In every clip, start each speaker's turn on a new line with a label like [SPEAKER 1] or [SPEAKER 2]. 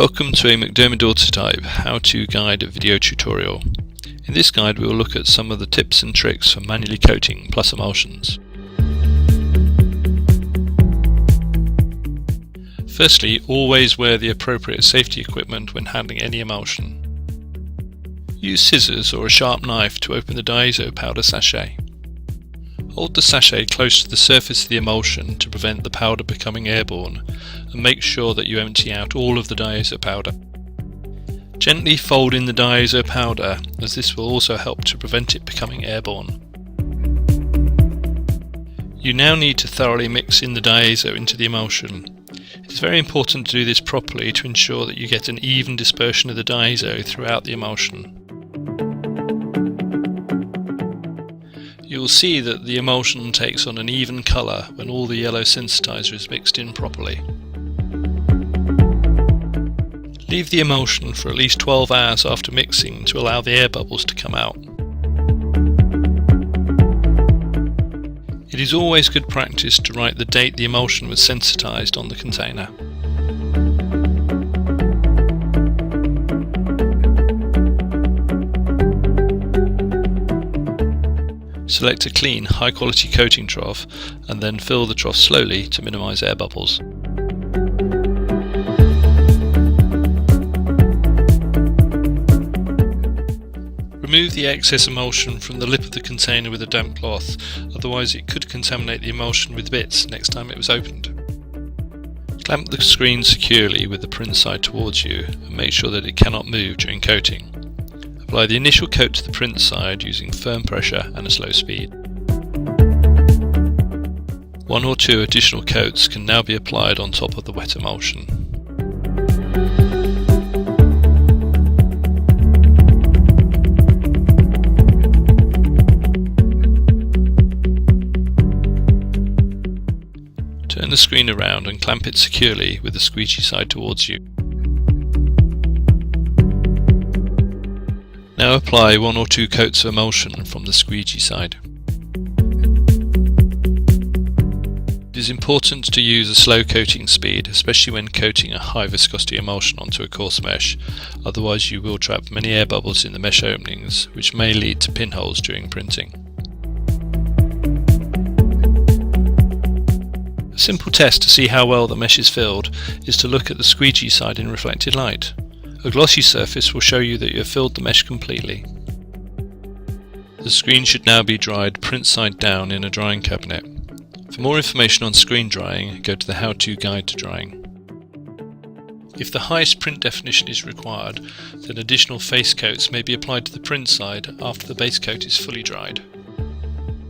[SPEAKER 1] Welcome to a MacDermid Autotype how-to guide video tutorial. In this guide we will look at some of the tips and tricks for manually coating plus emulsions. Firstly, always wear the appropriate safety equipment when handling any emulsion. Use scissors or a sharp knife to open the diazo powder sachet. Hold the sachet close to the surface of the emulsion to prevent the powder becoming airborne, and make sure that you empty out all of the diazo powder. Gently fold in the diazo powder, as this will also help to prevent it becoming airborne. You now need to thoroughly mix in the diazo into the emulsion. It is very important to do this properly to ensure that you get an even dispersion of the diazo throughout the emulsion. You will see that the emulsion takes on an even colour when all the yellow sensitizer is mixed in properly. Leave the emulsion for at least 12 hours after mixing to allow the air bubbles to come out. It is always good practice to write the date the emulsion was sensitized on the container. Select a clean, high quality coating trough and then fill the trough slowly to minimize air bubbles. Remove the excess emulsion from the lip of the container with a damp cloth, otherwise it could contaminate the emulsion with bits next time it was opened. Clamp the screen securely with the print side towards you and make sure that it cannot move during coating. Apply the initial coat to the print side using firm pressure and a slow speed. 1 or 2 additional coats can now be applied on top of the wet emulsion. Turn the screen around and clamp it securely with the squeegee side towards you. Now apply 1 or 2 coats of emulsion from the squeegee side. It is important to use a slow coating speed, especially when coating a high viscosity emulsion onto a coarse mesh, otherwise you will trap many air bubbles in the mesh openings, which may lead to pinholes during printing. A simple test to see how well the mesh is filled is to look at the squeegee side in reflected light. A glossy surface will show you that you have filled the mesh completely. The screen should now be dried print side down in a drying cabinet. For more information on screen drying, go to the how-to guide to drying. If the highest print definition is required, then additional face coats may be applied to the print side after the base coat is fully dried.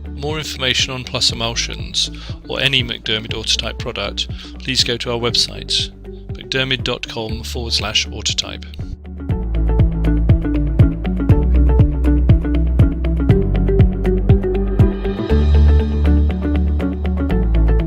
[SPEAKER 1] For more information on plus emulsions or any MacDermid Autotype product, please go to our website, macdermid.com/autotype.